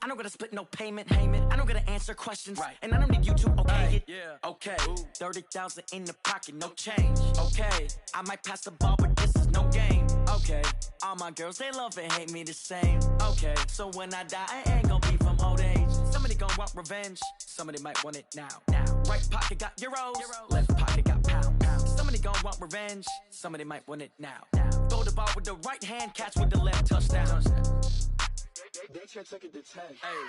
I don't gotta split no payment. I don't gotta answer questions. Right. And I don't need you to okay it. Yeah. Okay. 30,000 in the pocket, no change. Okay. I might pass the ball, but this is no game. Okay. All my girls, they love and hate me the same. Okay. So when I die, I ain't gonna be from old age. Somebody gonna want revenge. Somebody might want it now. Right pocket got euros. Left pocket got pounds. Somebody gonna want revenge. Somebody might want it now. Throw the ball with the right hand, catch with the left, touchdown. They can't take it to 10. Hey.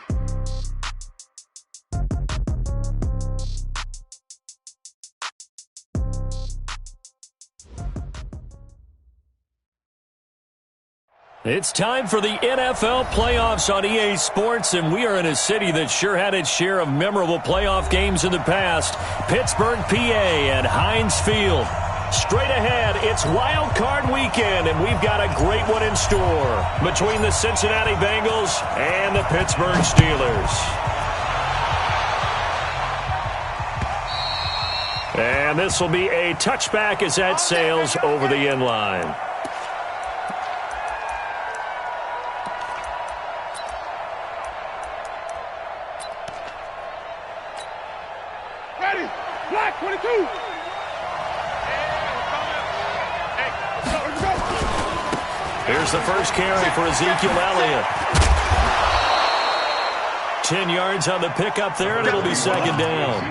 It's time for the NFL playoffs on EA Sports, and we are in a city that sure had its share of memorable playoff games in the past. Pittsburgh, PA at Heinz Field. Straight ahead, it's Wild Card Weekend, and we've got a great one in store between the Cincinnati Bengals and the Pittsburgh Steelers. And this will be a touchback as that sails over the end line. Ready, black 22. Here's the first carry for Ezekiel Elliott. 10 yards on the pickup there, and it'll be second down.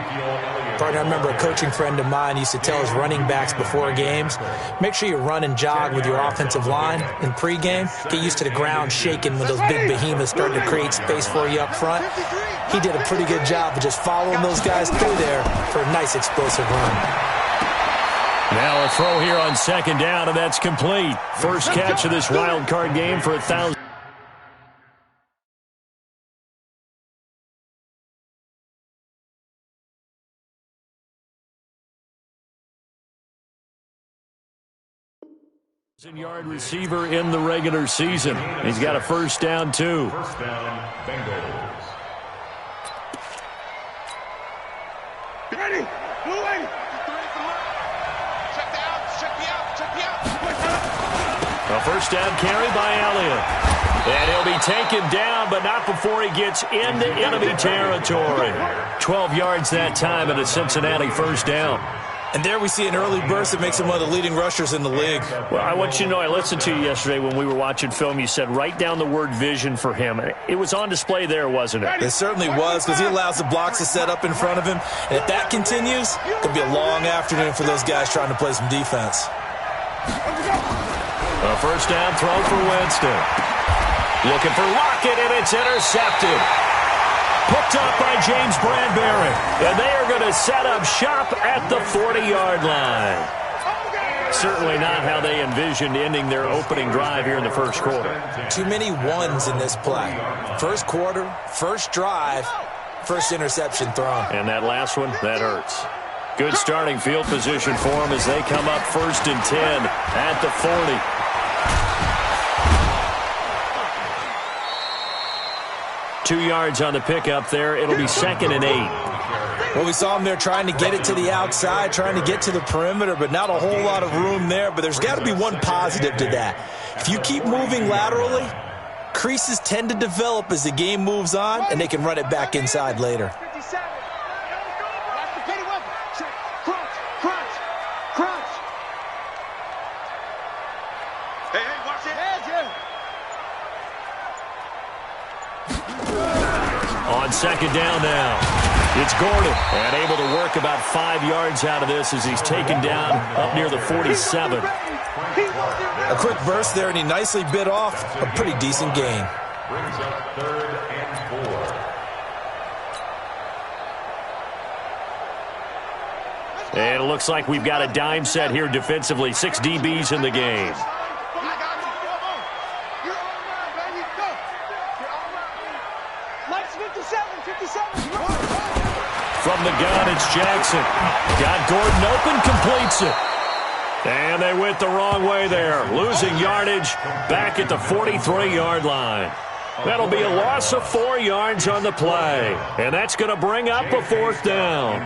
Partner, I remember a coaching friend of mine used to tell his running backs before games, make sure you run and jog with your offensive line in pregame. Get used to the ground shaking when those big behemoths start to create space for you up front. He did a pretty good job of just following those guys through there for a nice explosive run. Now a throw here on second down, and that's complete. First catch of this wild card game for 1,000. Yard receiver in the regular season. He's got a first down, too. First down, Bengals. Ready, blue lane. A first down carry by Elliott. And he'll be taken down, but not before he gets into enemy territory. 12 yards that time and a Cincinnati first down. And there we see an early burst that makes him one of the leading rushers in the league. Well, I want you to know, I listened to you yesterday when we were watching film. You said write down the word vision for him. It was on display there, wasn't it? It certainly was, because he allows the blocks to set up in front of him. And if that continues, it could be a long afternoon for those guys trying to play some defense. A first down throw for Winston. Looking for Lockett, and it's intercepted. Picked up by James Bradbury. And they are going to set up shop at the 40-yard line. Certainly not how they envisioned ending their opening drive here in the first quarter. Too many ones in this play. First quarter, first drive, first interception thrown. And that last one, that hurts. Good starting field position for them as they come up 1st and 10 at the 40. Two yards on the pickup there. It'll be 2nd and 8. Well, we saw him there trying to get it to the outside, trying to get to the perimeter, but not a whole lot of room there. But there's got to be one positive to that. If you keep moving laterally, creases tend to develop as the game moves on, and they can run it back inside later. On second down now, it's Gordon, and able to work about 5 yards out of this as he's taken down up near the 47. A quick burst there, and he nicely bit off a pretty decent gain. Brings up 3rd and 4. And it looks like we've got a dime set here defensively. 6 DBs in the game. From the gun, it's Jackson. Got Gordon open, completes it. And they went the wrong way there. Losing yardage back at the 43-yard line. That'll be a loss of 4 yards on the play. And that's going to bring up a 4th down.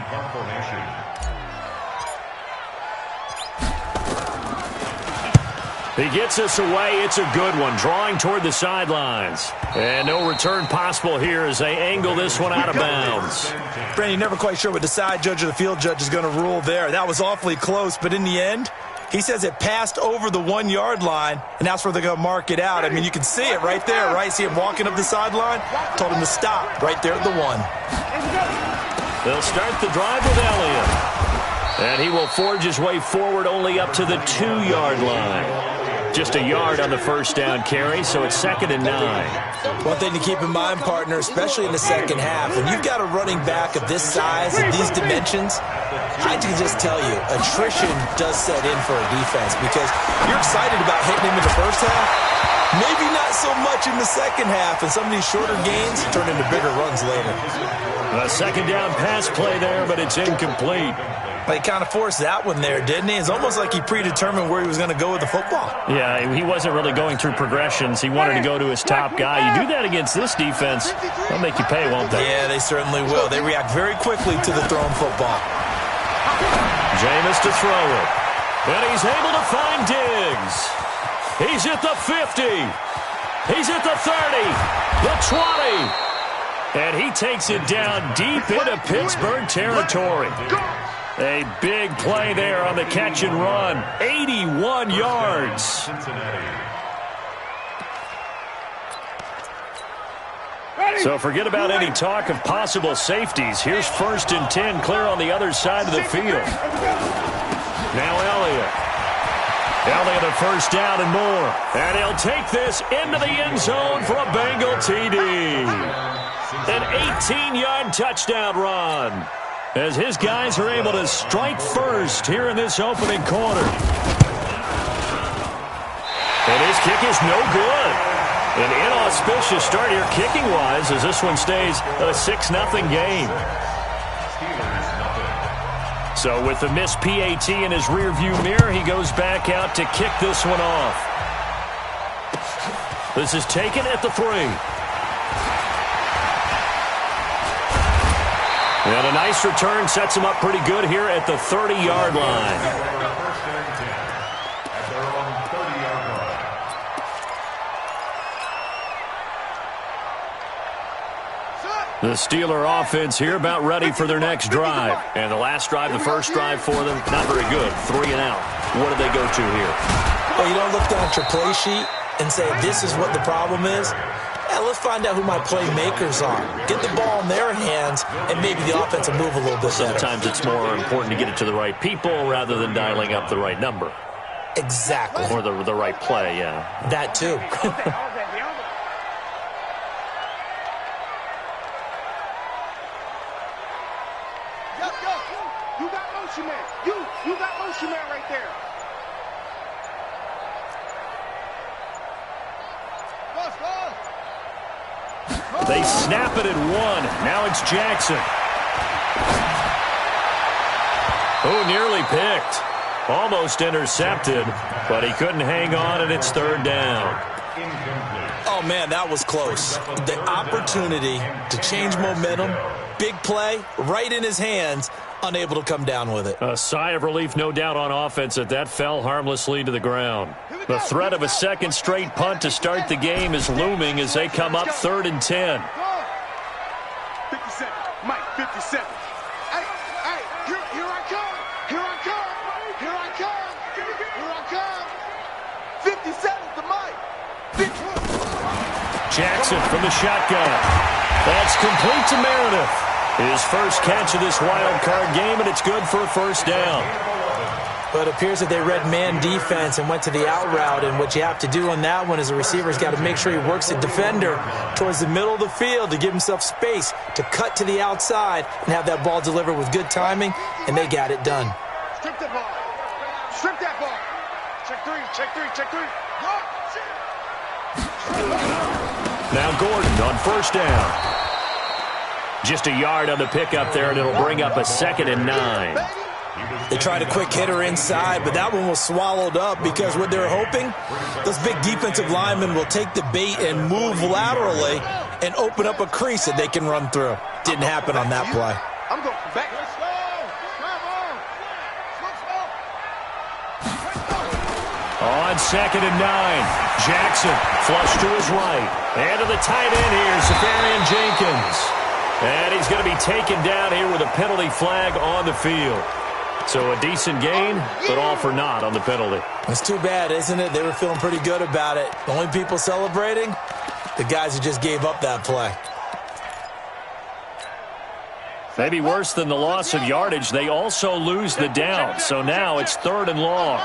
He gets us away. It's a good one, drawing toward the sidelines. And no return possible here as they angle this one out of bounds. Brandon, you're never quite sure what the side judge or the field judge is going to rule there. That was awfully close, but in the end, he says it passed over the 1-yard line, and that's where they're going to mark it out. I mean, you can see it right there, right? See him walking up the sideline? Told him to stop right there at the 1. They'll start the drive with Elliott. And he will forge his way forward only up to the 2-yard line. Just a yard on the first down carry, so it's 2nd and 9. One thing to keep in mind, partner, especially in the second half, when you've got a running back of this size and these dimensions, I can just tell you, attrition does set in for a defense because you're excited about hitting him in the first half, maybe not so much in the second half, and some of these shorter gains turn into bigger runs later. A second down pass play there, but it's incomplete. But he kind of forced that one there, didn't he? It's almost like he predetermined where he was going to go with the football. Yeah, he wasn't really going through progressions. He wanted to go to his top guy. You do that against this defense, they'll make you pay, won't they? Yeah, they certainly will. They react very quickly to the thrown football. Jameis to throw it. And he's able to find Diggs. He's at the 50. He's at the 30. The 20. And he takes it down deep into Pittsburgh territory. A big play there on the catch and run. 81 yards. So forget about any talk of possible safeties. Here's 1st and 10, clear on the other side of the field. Now Elliott. Elliott a first down and more. And he'll take this into the end zone for a Bengal TD. An 18-yard touchdown run, as his guys are able to strike first here in this opening quarter. And his kick is no good. An inauspicious start here kicking-wise as this one stays a 6-0 game. So with the missed PAT in his rearview mirror, he goes back out to kick this one off. This is taken at the 3. And a nice return sets him up pretty good here at the 30-yard line. The Steeler offense here about ready for their next drive. And the last drive, the first drive for them, not very good. 3 and out. What do they go to here? Well, you don't look down at your play sheet and say, this is what the problem is. Yeah, let's find out who my playmakers are. Get the ball in their hands, and maybe the offense will move a little bit better. Sometimes it's more important to get it to the right people rather than dialing up the right number. Exactly. Or the right play, yeah. That too. You got motion man. You got motion man right there. They snap it at 1. Now it's Jackson. Oh, nearly picked. Almost intercepted, but he couldn't hang on, and it's 3rd down. Oh, man, that was close. The opportunity to change momentum, big play, right in his hands, unable to come down with it. A sigh of relief, no doubt, on offense that fell harmlessly to the ground. The threat of a second straight punt to start the game is looming as they come up 3rd and 10. 57, Mike, 57. Hey, here I come. Here I come. Here I come. Here I come. 57 to Mike. Jackson from the shotgun. That's complete to Meredith. His first catch of this wild card game, and it's good for a first down. But it appears that they read man defense and went to the out route, and what you have to do on that one is the receiver's got to make sure he works the defender towards the middle of the field to give himself space to cut to the outside and have that ball delivered with good timing, and they got it done. Strip that ball. Strip that ball. Check 3, check 3, check 3. Now Gordon on first down. Just a yard on the pickup there, and it'll bring up a 2nd and 9. They tried a quick hitter inside, but that one was swallowed up because what they're hoping, those big defensive linemen will take the bait and move laterally and open up a crease that they can run through. Didn't happen on that play. I'm going back. On 2nd and 9, Jackson flush to his right. And to the tight end here, Safarian Jenkins. And he's going to be taken down here with a penalty flag on the field. So a decent gain, but all for naught on the penalty. It's too bad, isn't it? They were feeling pretty good about it. The only people celebrating, the guys who just gave up that play. Maybe worse than the loss of yardage, they also lose the down. So now it's 3rd and long.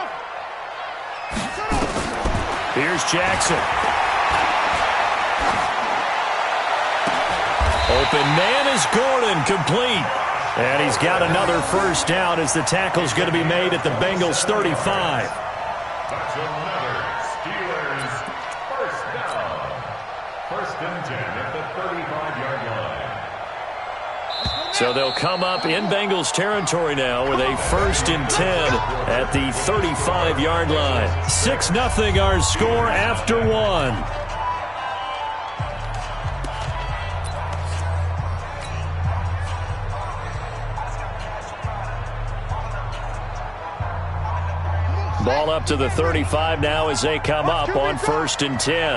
Here's Jackson. Open man is Gordon, complete. And he's got another first down as the tackle's going to be made at the Bengals 35. That's another Steelers first down. 1st and 10 at the 35-yard line. So they'll come up in Bengals territory now with a 1st and 10 at the 35-yard line. 6-0 our score after 1. Ball up to the 35 now as they come up on 1st and 10.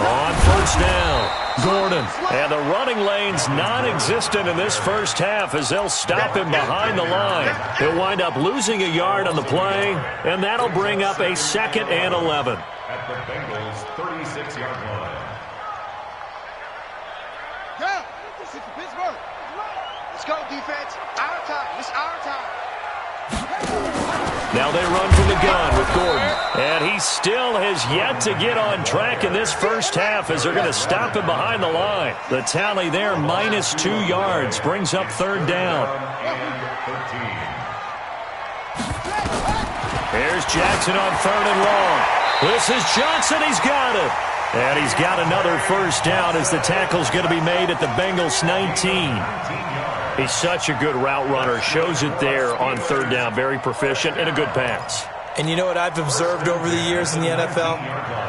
On 1st down, Gordon. And the running lane's non-existent in this first half as they'll stop him behind the line. He'll wind up losing a yard on the play, and that'll bring up a 2nd and 11. At the Bengals 36-yard line. Yeah, this is Pittsburgh. Let's go, defense. Our time. It's our time. Now they run from the gun with Gordon. And he still has yet to get on track in this first half as they're going to stop him behind the line. The tally there, -2 yards, brings up 3rd down. Here's Jackson on 3rd and long. This is Johnson. He's got it. And he's got another first down as the tackle's going to be made at the Bengals 19. He's such a good route runner. Shows it there on 3rd down. Very proficient and a good pass. And you know what I've observed over the years in the NFL?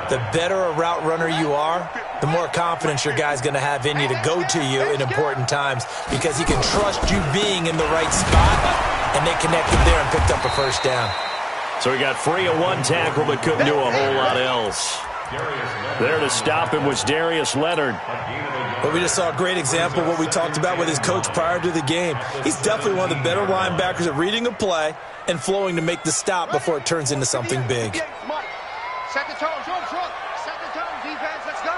The better a route runner you are, the more confidence your guy's going to have in you to go to you in important times because he can trust you being in the right spot, and they connected there and picked up a first down. So he got free of one tackle but couldn't do a whole lot else. There to stop him was Darius Leonard. But we just saw a great example of what we talked about with his coach prior to the game. He's definitely one of the better linebackers at reading a play and flowing to make the stop before it turns into something big. Set the tone, Joe front. Set the tone, defense. Let's go.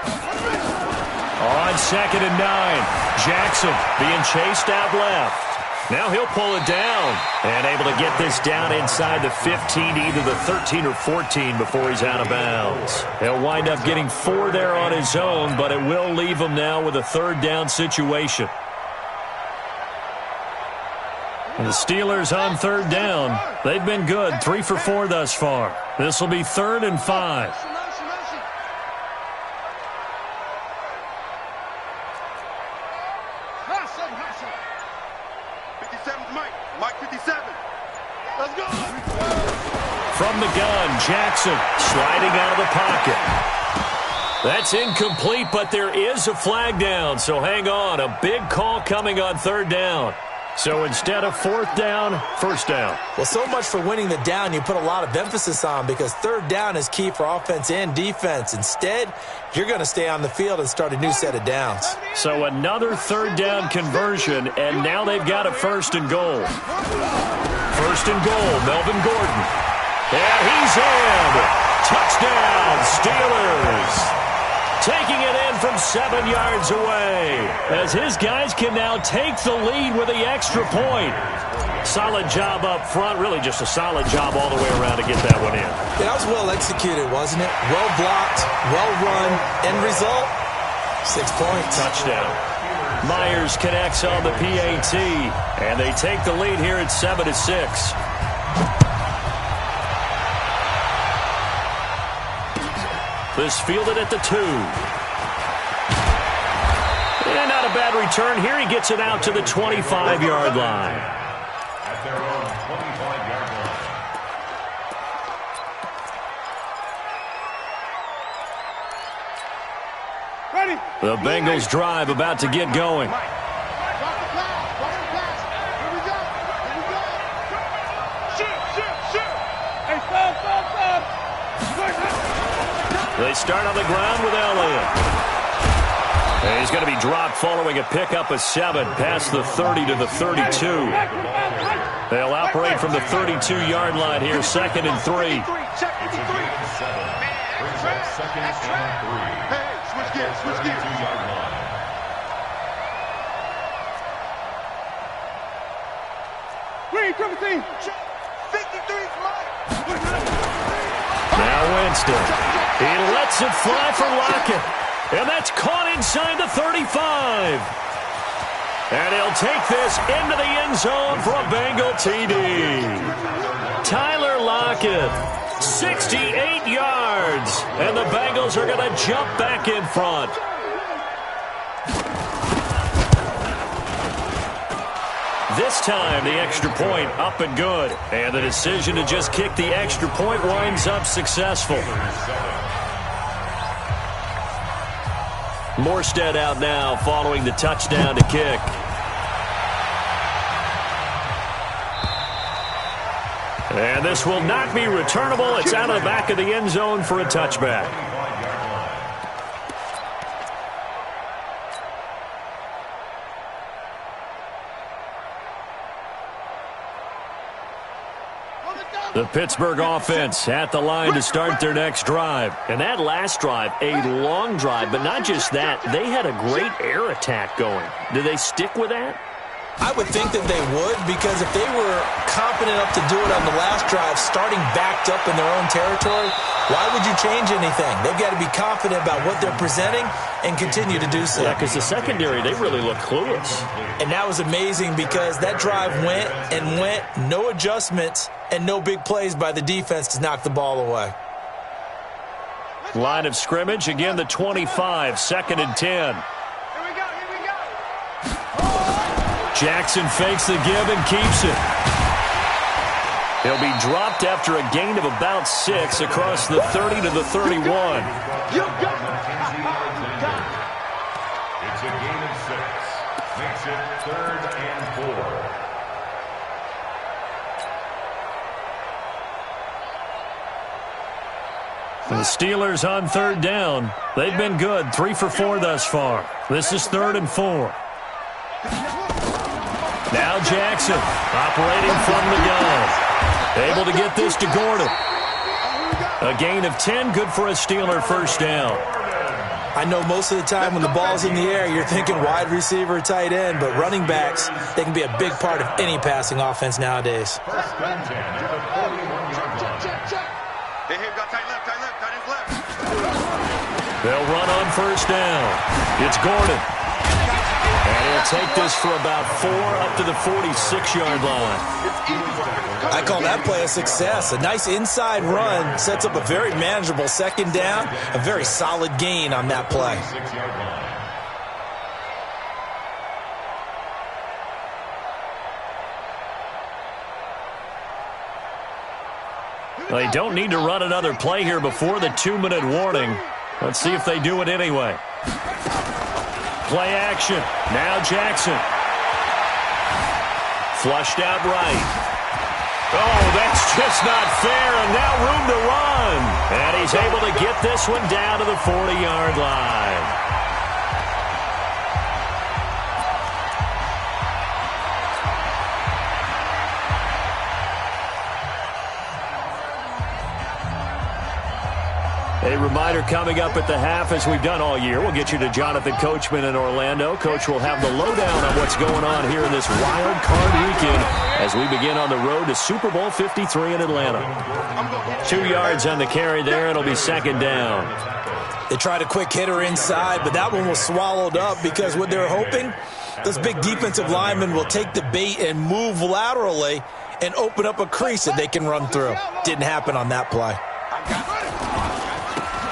On 2nd and 9, Jackson being chased out left. Now he'll pull it down and able to get this down inside the 15 to either the 13 or 14 before he's out of bounds. He'll wind up getting 4 there on his own, but it will leave him now with a 3rd down situation. And the Steelers on 3rd down. They've been good, 3 for 4 thus far. This will be 3rd and 5. From the gun, Jackson sliding out of the pocket. That's incomplete, but there is a flag down, so hang on. A big call coming on 3rd down. So instead of 4th down, 1st down. Well, so much for winning the down you put a lot of emphasis on because 3rd down is key for offense and defense. Instead, you're going to stay on the field and start a new set of downs. So another 3rd down conversion, and now they've got a 1st and goal. 1st and goal, Melvin Gordon. And he's in. Touchdown, Steelers. Taking it in from 7 yards away as his guys can now take the lead with the extra point. Solid job up front, really just a solid job all the way around to get that one in. Yeah, that was well executed, wasn't it? Well blocked, well run. End result, 6 points. Touchdown. Myers connects on the PAT, and they take the lead here at 7-6. This fielded at the 2. And not a bad return. Here he gets it out to the 25-yard line. At their own 25-yard line. Ready. The Bengals drive about to get going. They start on the ground with Elliott. And he's going to be dropped following a pickup of 7 past the 30 to the 32. They'll operate from the 32-yard line here, 2nd and 3. Second and 3. Hey, switch gears, switch gears. 2-yard line. Green, triple team. 53's mine. Now Winston. He lets it fly for Lockett. And that's caught inside the 35. And he'll take this into the end zone for a Bengal TD. Tyler Lockett, 68 yards. And the Bengals are going to jump back in front. This time, the extra point up and good. And the decision to just kick the extra point winds up successful. Morstead out now following the touchdown to kick. And this will not be returnable. It's out of the back of the end zone for a touchback. The Pittsburgh offense at the line to start their next drive. And that last drive, a long drive, but not just that, they had a great air attack going. Do they stick with that? I would think that they would, because if they were confident enough to do it on the last drive, starting backed up in their own territory, why would you change anything? They've got to be confident about what they're presenting and continue to do so. Yeah, because the secondary, they really look clueless. And that was amazing because that drive went and went, no adjustments, and no big plays by the defense to knock the ball away. Line of scrimmage, again the 25, 2nd and 10. Jackson fakes the give and keeps it. He'll be dropped after a gain of about 6 across the 30 to the 31. You got It's a gain of 6. Makes it 3rd and 4. The Steelers on 3rd down. They've been good, 3 for 4 thus far. This is 3rd and 4. Now Jackson operating from the gun. Able to get this to Gordon. A gain of 10, good for a Steeler first down. I know most of the time when the ball's in the air, you're thinking wide receiver, tight end, but running backs, they can be a big part of any passing offense nowadays. First and 10 at the 41-yard line. Hey, we got tight left, tight left. They'll run on first down. It's Gordon. And he'll take this for about 4 up to the 46-yard line. I call that play a success. A nice inside run sets up a very manageable 2nd down, a very solid gain on that play. 6-yard line. They don't need to run another play here before the 2-minute warning. Let's see if they do it anyway. Play action. Now Jackson. Flushed out right. Oh, that's just not fair, and now room to run. And he's able to get this one down to the 40-yard line. A reminder coming up at the half, as we've done all year. We'll get you to Jonathan Coachman in Orlando. Coach will have the lowdown on what's going on here in this wild card weekend as we begin on the road to Super Bowl 53 in Atlanta. 2 yards on the carry there. It'll be 2nd down. They tried a quick hitter inside, but that one was swallowed up because what they're hoping, those big defensive linemen will take the bait and move laterally and open up a crease that they can run through. Didn't happen on that play.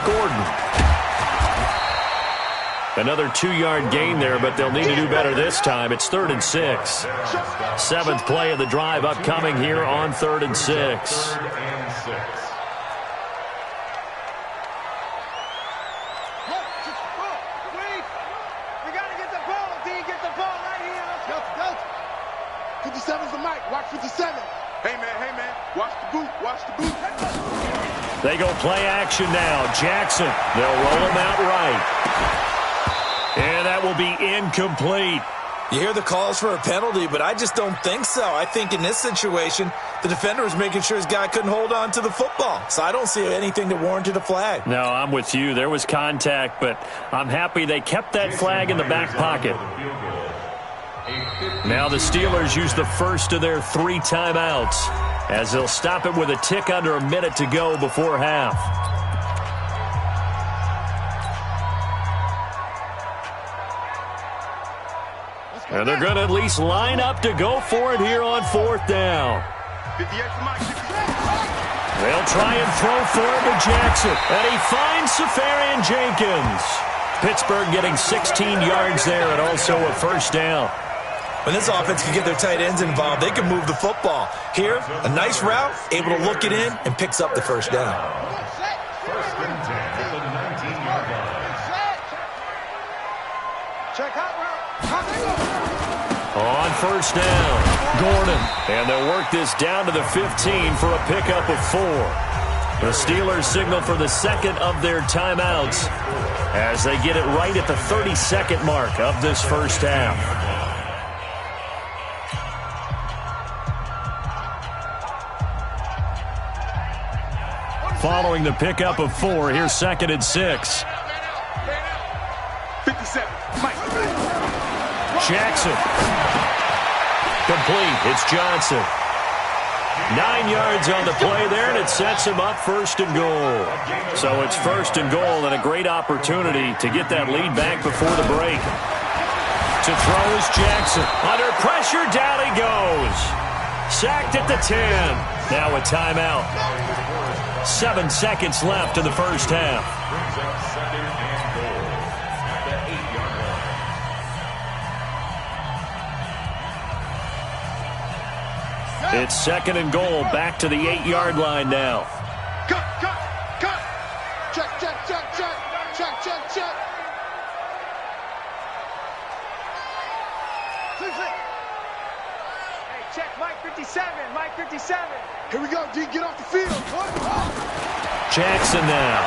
Gordon. Another 2-yard gain there, but they'll need to do better this time. It's 3rd and 6. 7th play of the drive upcoming here on 3rd and 6. 3rd and 6. We got to get the ball, D. Get the ball right here. Go. 57's the mic. Watch 57. Hey, man. Watch the boot. They go play action now. Jackson, they'll roll him out right. And that will be incomplete. You hear the calls for a penalty, but I just don't think so. I think in this situation, the defender was making sure his guy couldn't hold on to the football. So I don't see anything that warranted a flag. No, I'm with you. There was contact, but I'm happy they kept that flag in the back pocket. Now the Steelers use the first of their 3 timeouts as they'll stop it with a tick under a minute to go before half. And they're going to at least line up to go for it here on 4th down. They'll try and throw for it to Jackson. And he finds Safarian Jenkins. Pittsburgh getting 16 yards there and also a first down. When this offense can get their tight ends involved, they can move the football. Here, a nice route, able to look it in, and picks up the first down. First and 10 at the 19-yard line. Check out route. On first down, Gordon. And they'll work this down to the 15 for a pickup of 4. The Steelers signal for the second of their timeouts as they get it right at the 30-second mark of this first half. Following the pickup of 4, here's 2nd and 6. 57. Mike. Jackson. Complete. It's Johnson. 9 yards on the play there, and it sets him up 1st and goal. So it's 1st and goal and a great opportunity to get that lead back before the break. To throw is Jackson. Under pressure, down he goes. Sacked at the 10. Now a timeout. 7 seconds left in the first half. Brings up 2nd and goal at the 8-yard line. It's 2nd and goal, back to the 8-yard line now. Cut. Check. Hey, check Mike 57. Here we go, D. Get off the field. Jackson now.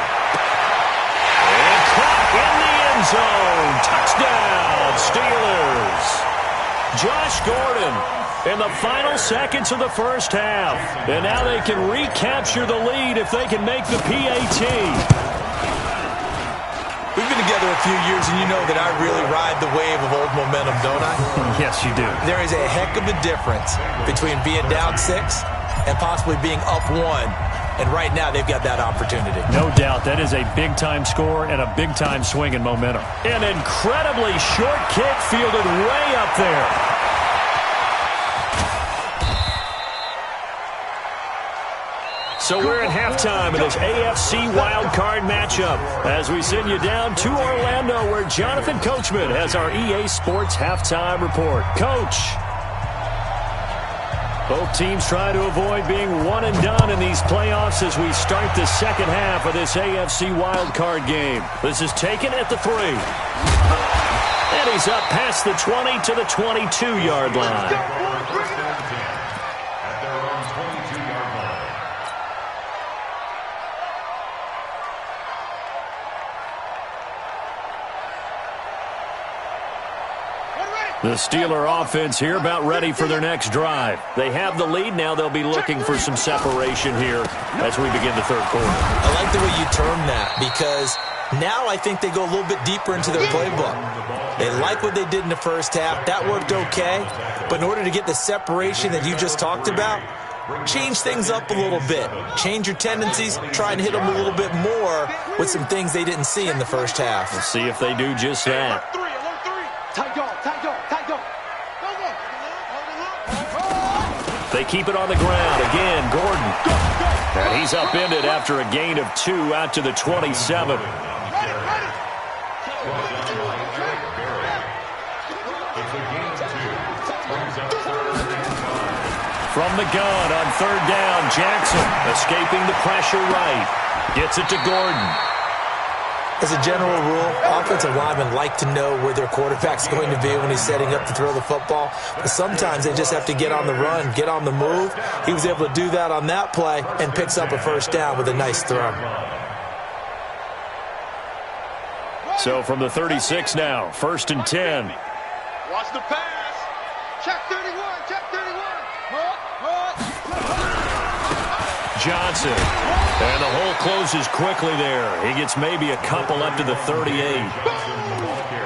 And caught in the end zone. Touchdown, Steelers. Josh Gordon in the final seconds of the first half. And now they can recapture the lead if they can make the PAT. We've been together a few years, and you know that I really ride the wave of old momentum, don't I? Yes, you do. There is a heck of a difference between being down 6 and possibly being up 1. And right now, they've got that opportunity. No doubt. That is a big-time score and a big-time swing in momentum. An incredibly short kick fielded way up there. So we're at halftime of this AFC wildcard matchup as we send you down to Orlando where Jonathan Coachman has our EA Sports halftime report. Coach. Both teams try to avoid being one and done in these playoffs as we start the second half of this AFC wildcard game. This is taken at the 3. And he's up past the 20 to the 22-yard line. First and 10 at their own 22-yard line. The Steeler offense here about ready for their next drive. They have the lead. Now they'll be looking for some separation here as we begin the third quarter. I like the way you term that because now I think they go a little bit deeper into their playbook. They like what they did in the first half. That worked okay. But in order to get the separation that you just talked about, change things up a little bit. Change your tendencies. Try and hit them a little bit more with some things they didn't see in the first half. We'll see if they do just that. Tight dog. They keep it on the ground. Again, Gordon. And he's upended after a gain of 2 out to the 27. From the gun on third down, Jackson escaping the pressure right. Gets it to Gordon. As a general rule, offensive linemen like to know where their quarterback's going to be when he's setting up to throw the football. But sometimes they just have to get on the run, get on the move. He was able to do that on that play and picks up a first down with a nice throw. So from the 36 now, 1st and 10. Watch the pass. Check 31. Check 31. Johnson. And the hole closes quickly there. He gets maybe a couple up to the 38.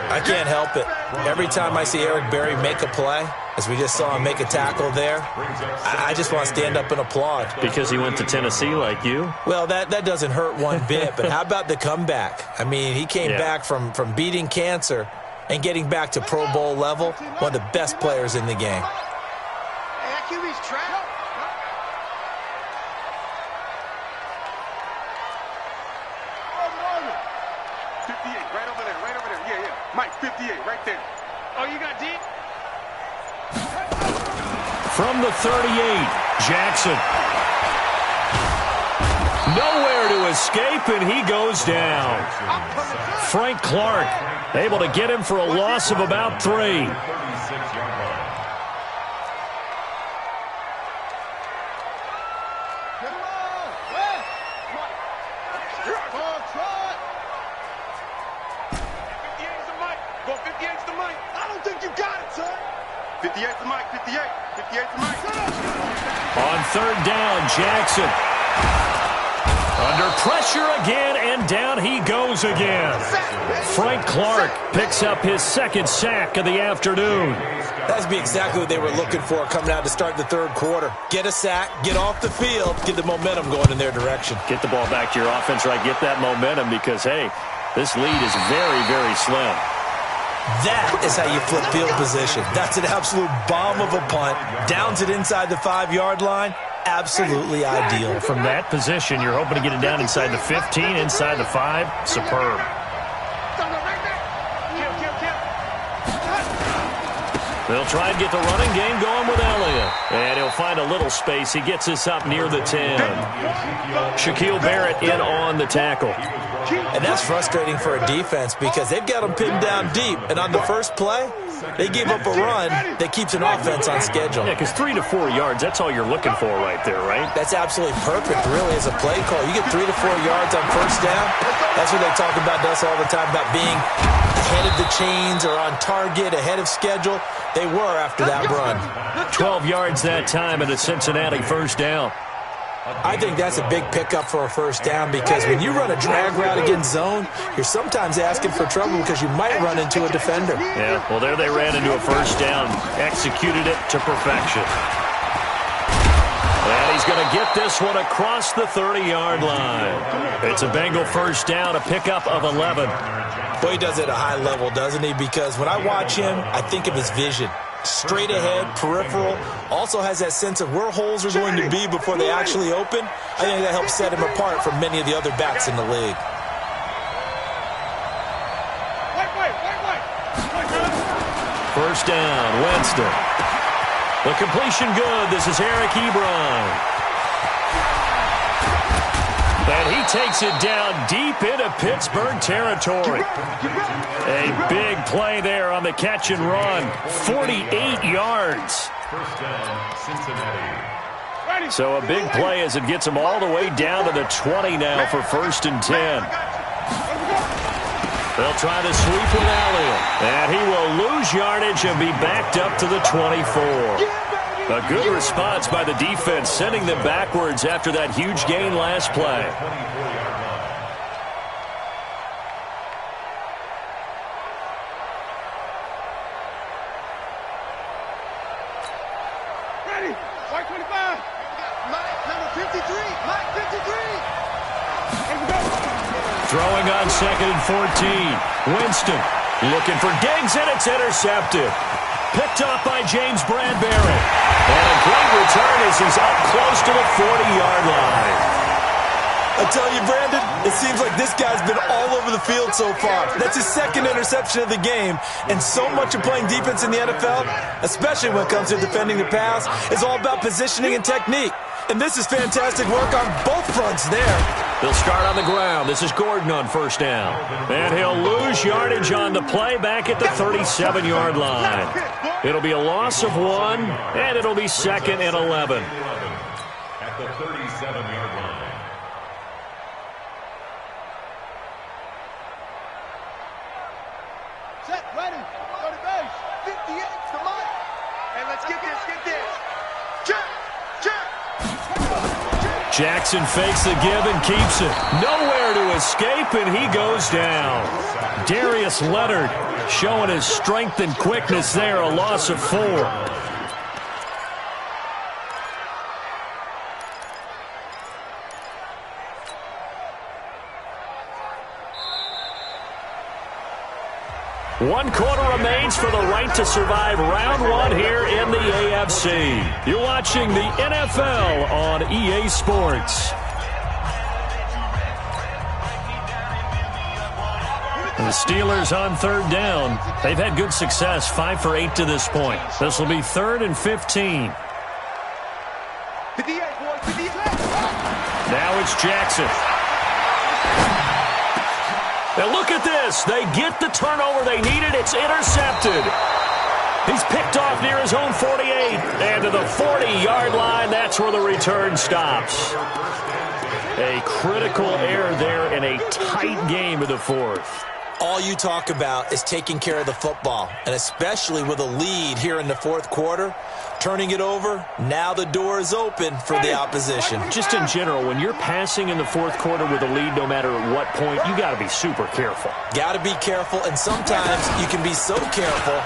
I can't help it. Every time I see Eric Berry make a play, as we just saw him make a tackle there, I just want to stand up and applaud. Because he went to Tennessee like you? Well, that doesn't hurt one bit, but how about the comeback? I mean, he came back from beating cancer and getting back to Pro Bowl level, one of the best players in the game. Hey, that QB's trapped. 58, right over there, right over there. Yeah, yeah. Mike, 58, right there. Oh, you got deep? From the 38, Jackson. Nowhere to escape, and he goes down. Frank Clark able to get him for a loss of about 3. On 3rd down, Jackson. Under pressure again, and down he goes again. Frank Clark picks up his 2nd sack of the afternoon. That's exactly what they were looking for coming out to start the 3rd quarter. Get a sack, get off the field, get the momentum going in their direction. Get the ball back to your offense, right? Get that momentum because, hey, this lead is very, very slim. That is how you flip field position. That's an absolute bomb of a punt. Downs it inside the 5-yard line. Absolutely ideal. From that position, you're hoping to get it down inside the 15, inside the 5. Superb. They'll try and get the running game going with Elliott. And he'll find a little space. He gets this up near the 10. Shaquille Barrett in on the tackle. And that's frustrating for a defense because they've got them pinned down deep. And on the first play, they give up a run that keeps an offense on schedule. Yeah, because 3 to 4 yards, that's all you're looking for right there, right? That's absolutely perfect, really, as a play call. You get 3 to 4 yards on first down. That's what they talk about to us all the time, about being ahead of the chains or on target, ahead of schedule. They were after that run. 12 yards that time and a Cincinnati first down. I think that's a big pickup for a first down because when you run a drag route against zone, you're sometimes asking for trouble because you might run into a defender. Yeah, well, there they ran into a first down, executed it to perfection. And he's going to get this one across the 30-yard line. It's a Bengal first down, a pickup of 11. Boy, he does it at a high level, doesn't he? Because when I watch him, I think of his vision. Straight ahead, peripheral, also has that sense of where holes are going to be before they actually open. I think that helps set him apart from many of the other backs in the league. First down, Winston. The completion good. This is Eric Ebron. And he takes it down deep into Pittsburgh territory. A big play there on the catch and run. 48 yards. So a big play as it gets him all the way down to the 20 now for 1st and 10. They'll try to sweep with Elliott. And he will lose yardage and be backed up to the 24. A good response by the defense, sending them backwards after that huge gain last play. Ready? White 25. Mike, number 53. Mike, 53. Throwing on 2nd and 14. Winston looking for Diggs, and it's intercepted. Picked off by James Bradbury. And a great return as he's up close to the 40-yard line. I tell you, Brandon, it seems like this guy's been all over the field so far. That's his 2nd interception of the game. And so much of playing defense in the NFL, especially when it comes to defending the pass, is all about positioning and technique. And this is fantastic work on both fronts there. They'll start on the ground. This is Gordon on first down. And he'll lose yardage on the play back at the 37-yard line. It'll be a loss of 1, and it'll be 2nd and 11. At the 37-yard line. Set, ready, go to base. 58 to Mike. Hey, let's get this. Check, check. Jackson fakes the give and keeps it. Nowhere to escape, and he goes down. Darius Leonard showing his strength and quickness there, a loss of 4. One quarter remains for the right to survive round 1 here in the AFC. You're watching the NFL on EA Sports. The Steelers on 3rd down. They've had good success, 5 for 8 to this point. This will be 3rd and 15. 58, boys, 58. Now it's Jackson. Now look at this. They get the turnover they needed. It's intercepted. He's picked off near his own 48. And to the 40-yard line, that's where the return stops. A critical error there in a tight game of the 4th. All you talk about is taking care of the football, and especially with a lead here in the 4th quarter, turning it over, now the door is open for the opposition. Just in general, when you're passing in the 4th quarter with a lead, no matter at what point, you got to be super careful. Got to be careful, and sometimes you can be so careful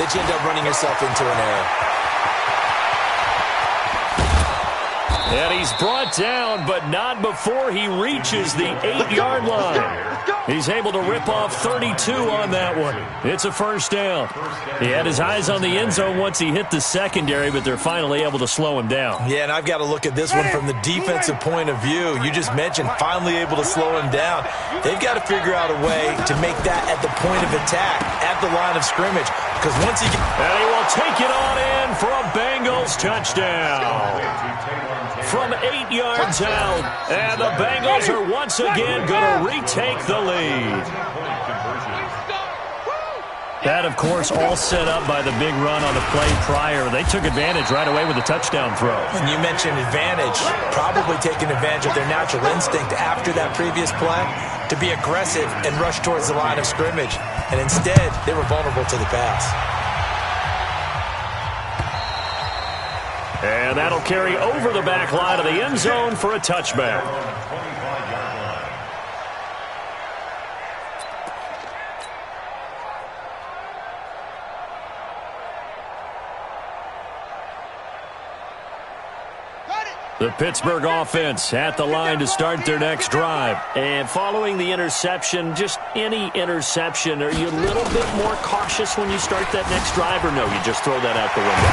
that you end up running yourself into an error. And he's brought down, but not before he reaches the 8-yard line. He's able to rip off 32 on that one. It's a first down. He had his eyes on the end zone once he hit the secondary, but they're finally able to slow him down. Yeah, and I've got to look at this one from the defensive point of view. You just mentioned finally able to slow him down. They've got to figure out a way to make that at the point of attack, at the line of scrimmage, because once he gets... And he will take it on in for a Bengals touchdown. From 8 yards out, and the Bengals are once again going to retake the lead. That, of course, all set up by the big run on the play prior. They took advantage right away with a touchdown throw. And you mentioned advantage, probably taking advantage of their natural instinct after that previous play to be aggressive and rush towards the line of scrimmage. And instead, they were vulnerable to the pass. And that'll carry over the back line of the end zone for a touchback. The Pittsburgh offense at the line to start their next drive. And following the interception, just any interception, are you a little bit more cautious when you start that next drive, or no, you just throw that out the window?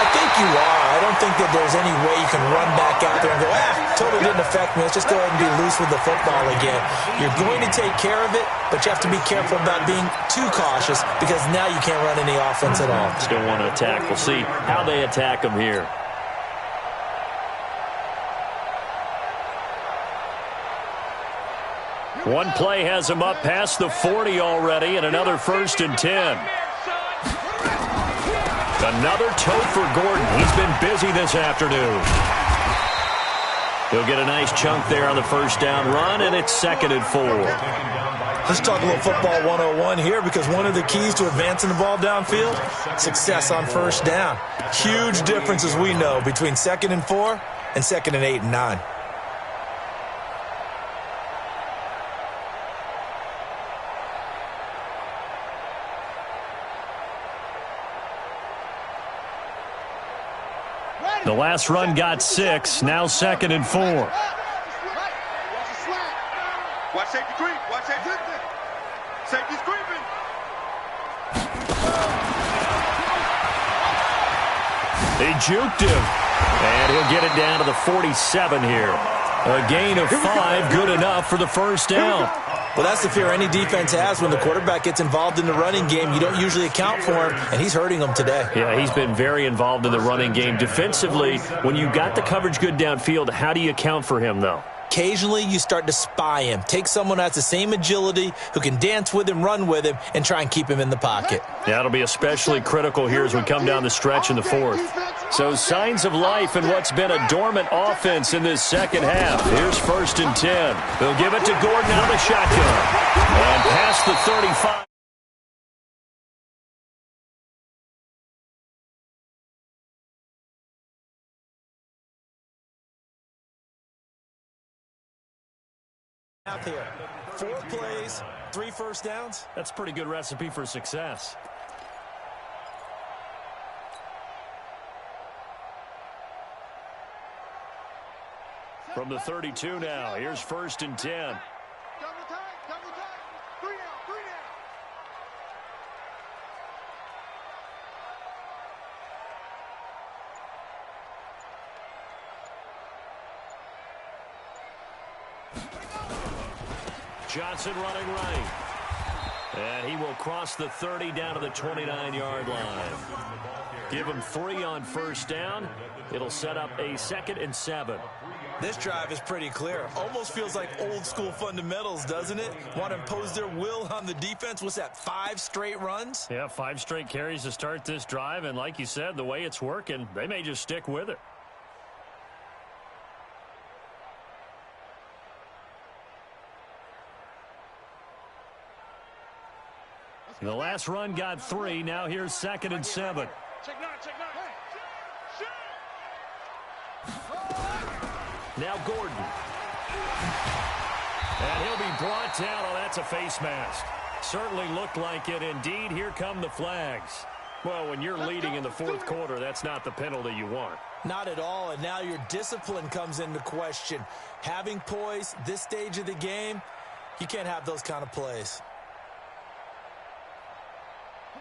I think you are. I don't think that there's any way you can run back out there and go, totally didn't affect me. Let's just go ahead and be loose with the football again. You're going to take care of it, but you have to be careful about being too cautious because now you can't run any offense at all. Still want to attack. We'll see how they attack them here. One play has him up past the 40 already, and another 1st and 10. Another toe for Gordon. He's been busy this afternoon. He'll get a nice chunk there on the first down run, and it's 2nd and 4. Let's talk a little football 101 here, because one of the keys to advancing the ball downfield, success on first down. Huge difference, as we know, between 2nd and 4 and 2nd and 8 and 9. The last run got 6, now 2nd and 4. Watch safety creep. Watch safety. Safety's creeping. He juked him. And he'll get it down to the 47 here. A gain of 5, good enough for the first down. Well, that's the fear any defense has when the quarterback gets involved in the running game. You don't usually account for him, and he's hurting them today. Yeah, he's been very involved in the running game. Defensively, when you got the coverage good downfield, how do you account for him, though? Occasionally, you start to spy him. Take someone who has the same agility, who can dance with him, run with him, and try and keep him in the pocket. Yeah, it'll be especially critical here as we come down the stretch in the fourth. So signs of life in what's been a dormant offense in this second half. Here's 1st and 10. They'll give it to Gordon out of the shotgun. And past the 35. Out here, 4 plays, 3 first downs. That's a pretty good recipe for success. From the 32 now, here's 1st and 10. Double time, 3 down, 3 down. Johnson running right. And he will cross the 30 down to the 29-yard line. Give him 3 on 1st down. It'll set up a 2nd and 7. This drive is pretty clear. Almost feels like old-school fundamentals, doesn't it? Want to impose their will on the defense. What's that, 5 straight runs? Yeah, 5 straight carries to start this drive. And like you said, the way it's working, they may just stick with it. The last run got 3. Now here's 2nd and 7. Check 9, check 9. Now Gordon. And he'll be brought down. Oh, that's a face mask. Certainly looked like it. Indeed, here come the flags. Well, when you're leading in the 4th quarter, that's not the penalty you want. Not at all, and now your discipline comes into question. Having poise, this stage of the game, you can't have those kind of plays.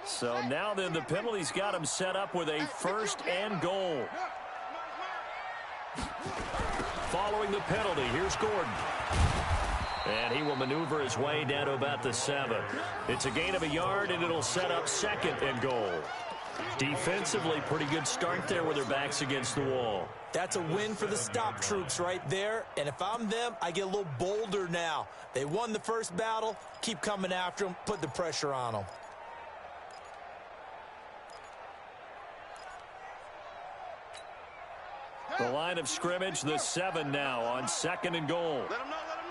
So now then, the penalty's got him set up with a 1st and goal. Following the penalty, here's Gordon. And he will maneuver his way down to about the 7. It's a gain of a yard, and it'll set up 2nd and goal. Defensively, pretty good start there with their backs against the wall. That's a win for the stop troops right there. And if I'm them, I get a little bolder now. They won the first battle. Keep coming after them. Put the pressure on them. The line of scrimmage, the 7 now on 2nd and goal. Let him know, let him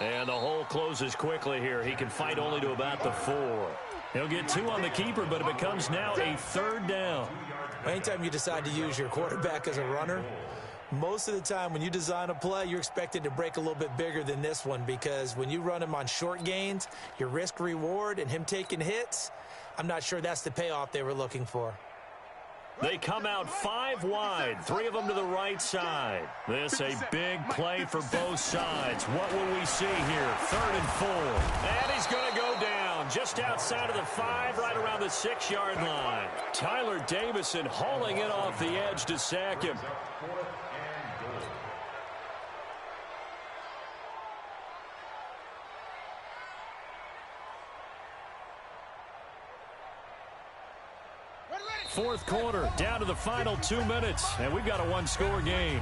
know. And the hole closes quickly here. He can fight only to about the 4. He'll get 2 on the keeper, but it becomes now a 3rd down. Anytime you decide to use your quarterback as a runner, most of the time when you design a play, you're expected to break a little bit bigger than this one, because when you run him on short gains, your risk-reward and him taking hits, I'm not sure that's the payoff they were looking for. They come out 5 wide, 3 of them to the right side. This a big play for both sides. What will we see here? 3rd and 4. And he's going to go down just outside of the 5, right around the 6-yard line. Tyler Davison hauling it off the edge to sack him. Fourth quarter, down to the final 2 minutes, and we've got a 1-score game.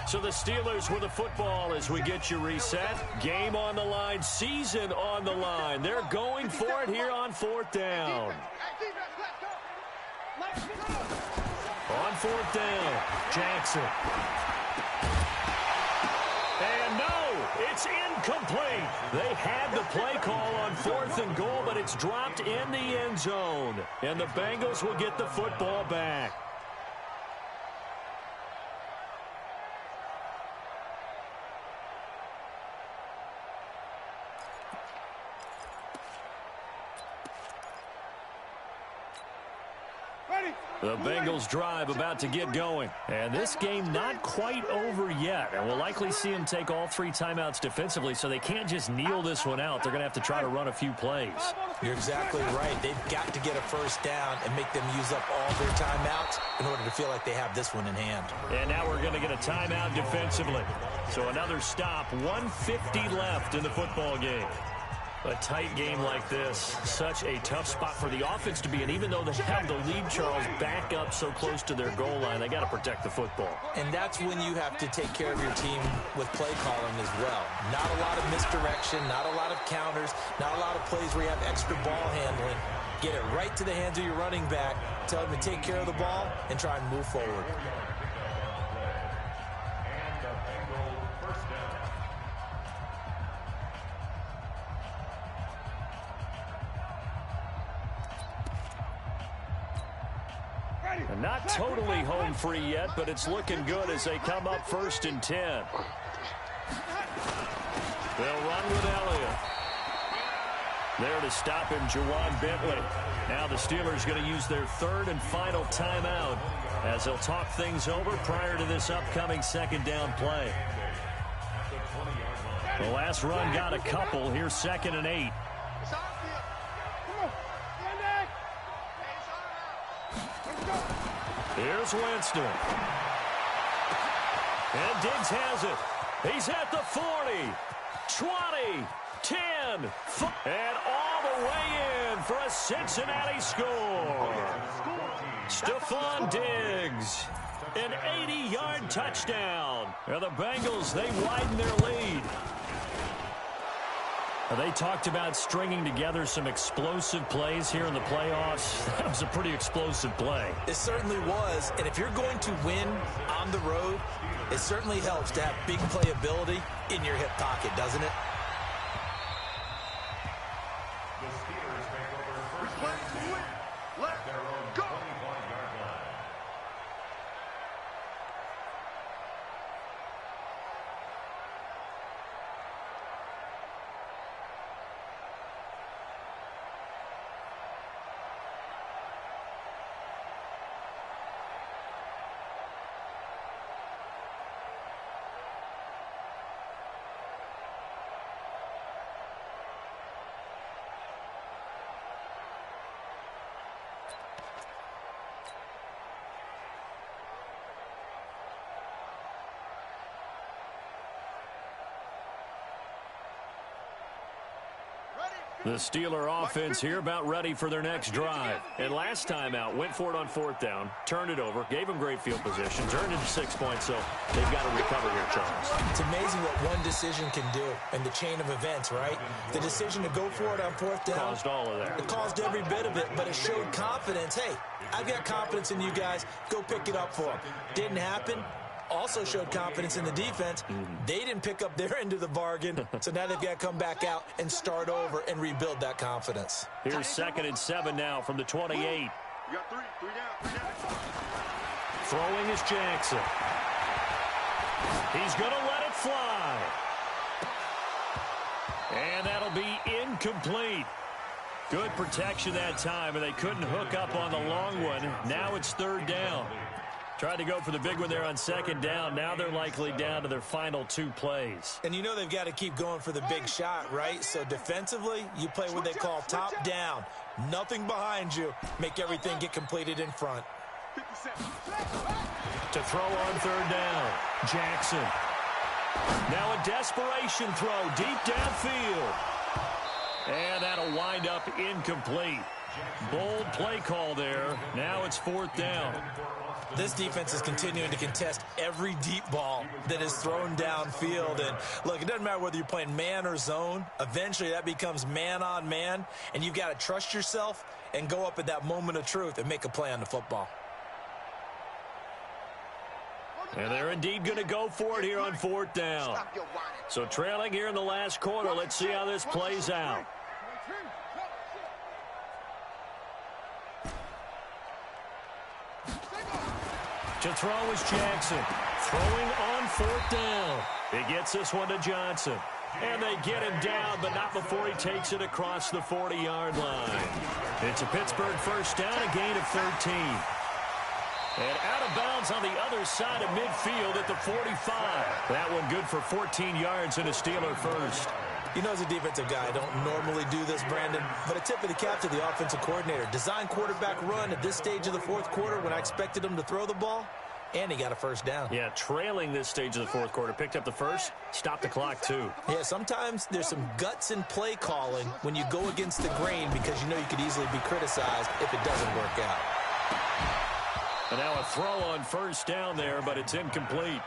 So the Steelers with the football as we get you reset. Game on the line, season on the line. They're going for it here on 4th down. On 4th down, Jackson. And no, it's incomplete. They had the play call on 4th and goal, but it's dropped in the end zone. And the Bengals will get the football back. The Bengals drive about to get going. And this game not quite over yet. And we'll likely see them take all 3 timeouts defensively, so they can't just kneel this one out. They're going to have to try to run a few plays. You're exactly right. They've got to get a first down and make them use up all their timeouts in order to feel like they have this one in hand. And now we're going to get a timeout defensively. So another stop, 1:50 left in the football game. A tight game like this, such a tough spot for the offense to be in. Even though they have the lead, Charles, back up so close to their goal line, they got to protect the football. And that's when you have to take care of your team with play calling as well. Not a lot of misdirection, not a lot of counters, not a lot of plays where you have extra ball handling. Get it right to the hands of your running back, tell him to take care of the ball, and try and move forward. And not totally home free yet, but it's looking good as they come up 1st and 10. They'll run with Elliott. There to stop him, Jawan Bentley. Now the Steelers going to use their 3rd and final timeout as they'll talk things over prior to this upcoming 2nd down play. The last run got a couple. Here's 2nd and 8. Here's Winston. And Diggs has it. He's at the 40, 20, 10, and all the way in for a Cincinnati score. Stephon Diggs, an 80-yard touchdown. And the Bengals, they widen their lead. They talked about stringing together some explosive plays here in the playoffs. That was a pretty explosive play. It certainly was, and if you're going to win on the road, it certainly helps to have big playability in your hip pocket, doesn't it? The Steelers take over first and 10 at their own 25-yard line. The Steeler offense here about ready for their next drive. And last time out, went for it on 4th down, turned it over, gave them great field position, turned into 6 points, so they've got to recover here, Charles. It's amazing what one decision can do in the chain of events, right? The decision to go for it on 4th down. Caused all of that. It caused every bit of it, but it showed confidence. Hey, I've got confidence in you guys. Go pick it up for them. Didn't happen. Also showed confidence in the defense. They didn't pick up their end of the bargain, so now they've got to come back out and start over and rebuild that confidence. Here's 2nd and 7 now from the 28. You got three down. Throwing is Jackson. He's going to let it fly. And that'll be incomplete. Good protection that time, and they couldn't hook up on the long one. Now it's 3rd down. Tried to go for the big one there on 2nd down. Now they're likely down to their final 2 plays. And you know they've got to keep going for the big shot, right? So defensively, you play what they call top down. Nothing behind you. Make everything get completed in front. To throw on 3rd down, Jackson. Now a desperation throw deep downfield. And that'll wind up incomplete. Bold play call there. Now it's 4th down. This defense is continuing to contest every deep ball that is thrown downfield. And look, it doesn't matter whether you're playing man or zone. Eventually that becomes man on man. And you've got to trust yourself and go up at that moment of truth and make a play on the football. And they're indeed going to go for it here on 4th down. So trailing here in the last quarter. Let's see how this plays out. To throw is Jackson. Throwing on 4th down. He gets this one to Johnson. And they get him down, but not before he takes it across the 40-yard line. It's a Pittsburgh first down, a gain of 13. And out of bounds on the other side of midfield at the 45. That one good for 14 yards and a Steeler first. You know, as a defensive guy, I don't normally do this, Brandon, but a tip of the cap to the offensive coordinator. Design quarterback run at this stage of the fourth quarter when I expected him to throw the ball, and he got a first down. Yeah, trailing this stage of the fourth quarter. Picked up the first, stopped the clock, too. Yeah, sometimes there's some guts in play calling when you go against the grain because you know you could easily be criticized if it doesn't work out. And now a throw on first down there, but it's incomplete.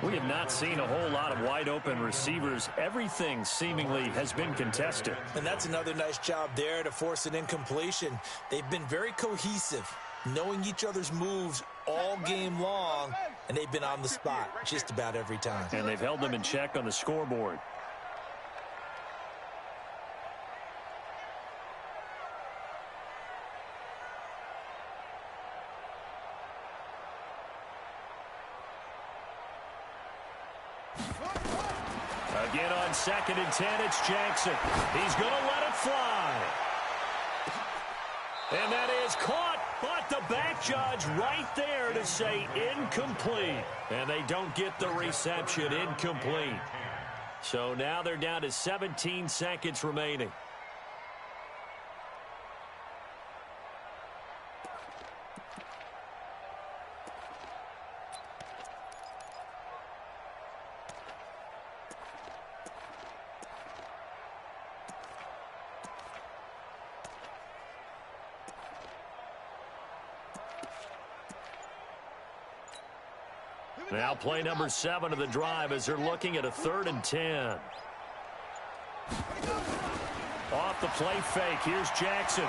We have not seen a whole lot of wide-open receivers. Everything seemingly has been contested. And that's another nice job there to force an incompletion. They've been very cohesive, knowing each other's moves all game long, and they've been on the spot just about every time. And they've held them in check on the scoreboard. Again on 2nd and 10, it's Jackson. He's going to let it fly. And that is caught, but the back judge right there to say incomplete. And they don't get the reception, incomplete. So now they're down to 17 seconds remaining. Now play number 7 of the drive as they're looking at a 3rd and 10. Off the play fake, here's Jackson.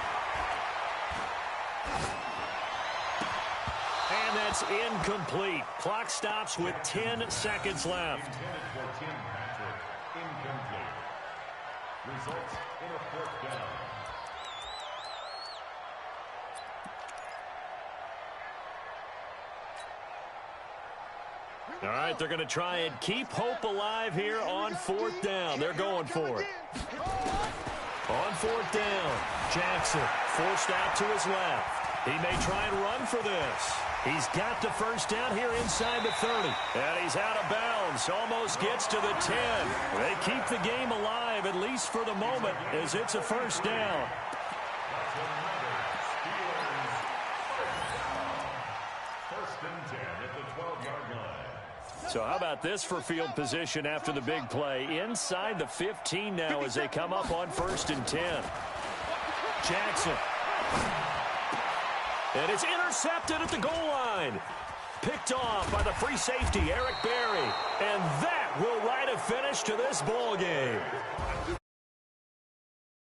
And that's incomplete. Clock stops with 10 seconds left. Results in a 4th down. All right, they're going to try and keep hope alive here on 4th down. They're going for it. On 4th down, Jackson forced out to his left. He may try and run for this. He's got the first down here inside the 30. And he's out of bounds. Almost gets to the 10. They keep the game alive, at least for the moment, as it's a first down. So how about this for field position after the big play? Inside the 15 now as they come up on 1st and 10. Jackson. And it's intercepted at the goal line. Picked off by the free safety, Eric Berry. And that will write a finish to this ball game.